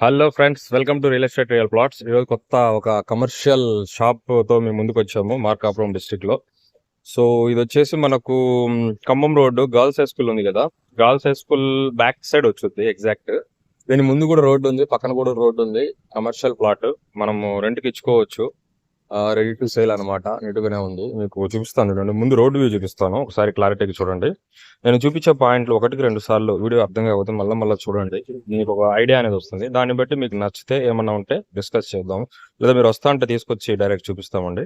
Hello friends, welcome to real estate real plots. ఈరోజు కొత్త ఒక కమర్షియల్ షాప్తో మేము ముందుకు వచ్చాము మార్కాపురం డిస్టిక్లో. సో ఇది వచ్చేసి మనకు Khammam road girls high school ఉంది కదా, girls high school back side వచ్చింది ఎగ్జాక్ట్. దీని ముందు కూడా రోడ్డు ఉంది, పక్కన కూడా రోడ్డు ఉంది. కమర్షియల్ ప్లాట్ మనము రెంట్కి ఇచ్చుకోవచ్చు. రెడీ టు సేల్ అనమాట. నీట్గానే ఉంది. మీకు చూపిస్తాను చూడండి. ముందు రోడ్డు వ్యూ చూపిస్తాను, ఒకసారి క్లారిటీగా చూడండి. నేను చూపించే పాయింట్లు 1-2 సార్లు వీడియో అర్థం కాకపోతే మళ్ళీ చూడండి. మీకు ఒక ఐడియా అనేది వస్తుంది. దాన్ని బట్టి మీకు నచ్చితే ఏమన్నా ఉంటే డిస్కస్ చేద్దాం, లేదా మీరు వస్తా అంటే తీసుకొచ్చి డైరెక్ట్ చూపిస్తామండి.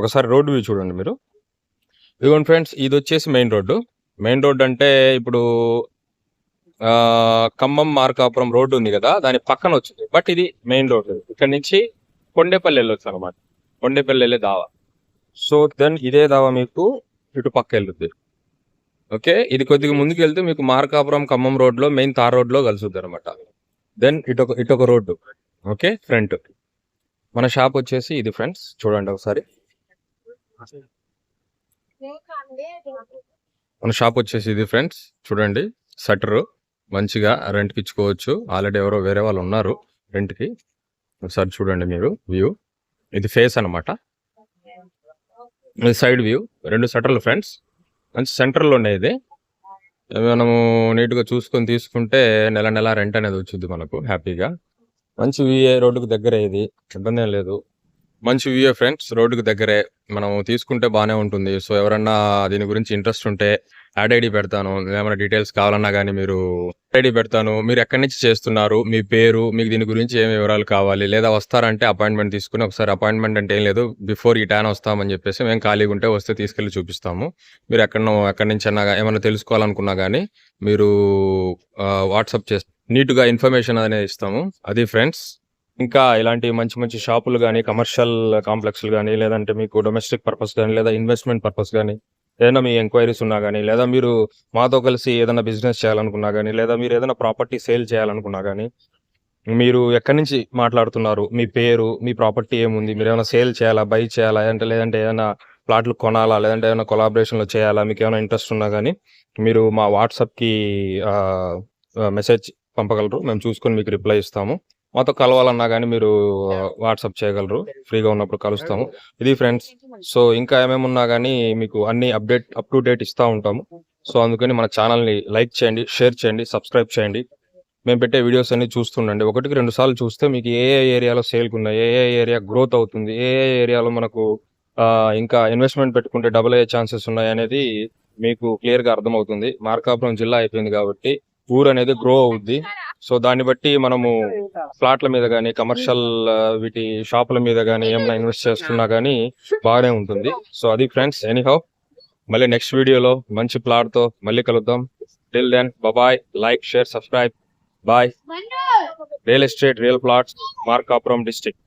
ఒకసారి రోడ్డు వ్యూ చూడండి మీరు. ఇదిగోండి ఫ్రెండ్స్, ఇది వచ్చేసి మెయిన్ రోడ్డు. మెయిన్ రోడ్డు అంటే ఇప్పుడు ఖమ్మం మార్కాపురం రోడ్డు ఉంది కదా, దాని పక్కన వచ్చింది. బట్ ఇది మెయిన్ రోడ్డు. ఇక్కడ నుంచి కొండేపల్లి వెళ్ళొచ్చు అనమాట. కొండేపల్లి వెళ్ళే దావా. సో దెన్ ఇదే దావా మీకు ఇటు పక్క వెళ్తుంది. ఓకే, ఇది కొద్దిగా ముందుకు వెళ్తే మీకు మార్కాపురం ఖమ్మం రోడ్లో మెయిన్ తార్ రోడ్లో కలుస్తుంది అనమాట. దెన్ ఇటొక రోడ్డు. ఓకే, ఫ్రంట్ మన షాప్ వచ్చేసి ఇది ఫ్రెండ్స్, చూడండి ఒకసారి. మన షాప్ వచ్చేసి ఇది ఫ్రెండ్స్, చూడండి. షట్టర్ మంచిగా రెంట్కి ఇచ్చుకోవచ్చు. ఆల్రెడీ ఎవరో వేరే వాళ్ళు ఉన్నారు రెంట్కి. ఒకసారి చూడండి మీరు వ్యూ. ఇది ఫేస్ అనమాట, ఇది సైడ్ వ్యూ. 2 షట్టర్లు ఫ్రెండ్స్, మంచి సెంటర్లో ఉన్నాయి. ఇది మనము నీట్గా చూసుకొని తీసుకుంటే నెల రెంట్ అనేది వచ్చింది మనకు హ్యాపీగా. మంచి వ్యూఏ, రోడ్డుకు దగ్గరే, ఇది ఇబ్బంది ఏం లేదు. మంచి వ్యూఏ ఫ్రెండ్స్, రోడ్డుకు దగ్గరే. మనం తీసుకుంటే బాగానే ఉంటుంది. సో ఎవరన్నా దీని గురించి ఇంట్రెస్ట్ ఉంటే యాడ్ ఐడి పెడతాను. ఏమైనా డీటెయిల్స్ కావాలన్నా కానీ మీరు ఐడి పెడతాను. మీరు ఎక్కడి నుంచి చేస్తున్నారు, మీ పేరు, మీకు దీని గురించి ఏమి వివరాలు కావాలి, లేదా వస్తారంటే అపాయింట్మెంట్ తీసుకుని ఒకసారి. అపాయింట్మెంట్ అంటే ఏం లేదు, బిఫోర్ ఈ టైం వస్తామని చెప్పేసి మేము ఖాళీగా ఉంటే వస్తే తీసుకెళ్ళి చూపిస్తాము. మీరు ఎక్కడి నుంచి అన్నా ఏమైనా తెలుసుకోవాలనుకున్నా కానీ మీరు వాట్సాప్ చేసి నీట్గా ఇన్ఫర్మేషన్ అనేది ఇస్తాము. అది ఫ్రెండ్స్. ఇంకా ఇలాంటి మంచి మంచి షాపులు కానీ, కమర్షియల్ కాంప్లెక్స్లు కానీ, లేదంటే మీకు డొమెస్టిక్ పర్పస్ కానీ, లేదా ఇన్వెస్ట్మెంట్ పర్పస్ కానీ, ఏదైనా మీ ఎంక్వైరీస్ ఉన్నా కానీ, లేదా మీరు మాతో కలిసి ఏదైనా బిజినెస్ చేయాలనుకున్నా కానీ, లేదా మీరు ఏదైనా ప్రాపర్టీ సేల్ చేయాలనుకున్నా కానీ, మీరు ఎక్కడి నుంచి మాట్లాడుతున్నారు, మీ పేరు, మీ ప్రాపర్టీ ఏముంది, మీరు ఏమైనా సేల్ చేయాలా, బై చేయాలా, లేదంటే ఏదైనా ప్లాట్లు కొనాలా, లేదంటే ఏమైనా కొలాబరేషన్లో చేయాలా, మీకు ఏమైనా ఇంట్రెస్ట్ ఉన్నా కానీ మీరు మా వాట్సాప్కి మెసేజ్ పంపగలరు. మేము చూసుకొని మీకు రిప్లై ఇస్తాము. మాతో కలవాలన్నా కానీ మీరు వాట్సాప్ చేయగలరు. ఫ్రీగా ఉన్నప్పుడు కలుస్తాము. ఇది ఫ్రెండ్స్. సో ఇంకా ఏమేమి ఉన్నా కానీ మీకు అన్ని అప్ టు డేట్ ఇస్తూ ఉంటాము. సో అందుకని మన ఛానల్ని లైక్ చేయండి, షేర్ చేయండి, సబ్స్క్రైబ్ చేయండి. మేము పెట్టే వీడియోస్ అన్ని చూస్తుండండి. 1-2 సార్లు చూస్తే మీకు ఏ ఏరియాలో సేల్కి ఉన్నాయి, ఏ ఏరియా గ్రోత్ అవుతుంది, ఏ ఏరియాలో మనకు ఇంకా ఇన్వెస్ట్మెంట్ పెట్టుకుంటే డబుల్ అయ్యే ఛాన్సెస్ ఉన్నాయి అనేది మీకు క్లియర్గా అర్థమవుతుంది. మార్కాపురం జిల్లా అయిపోయింది కాబట్టి ఊరు అనేది గ్రో అవుద్ది. సో దాన్ని బట్టి మనము ఫ్లాట్ల మీద కానీ, కమర్షియల్ వీటి షాపుల మీద కానీ ఏమైనా ఇన్వెస్ట్ చేస్తున్నా కానీ బాగానే ఉంటుంది. సో అది ఫ్రెండ్స్. ఎనీహౌ, మళ్ళీ నెక్స్ట్ వీడియోలో మంచి ప్లాట్తో మళ్ళీ కలుద్దాం. Till then bye. Like, share, subscribe. Bye. Real estate real plots, Markapuram district.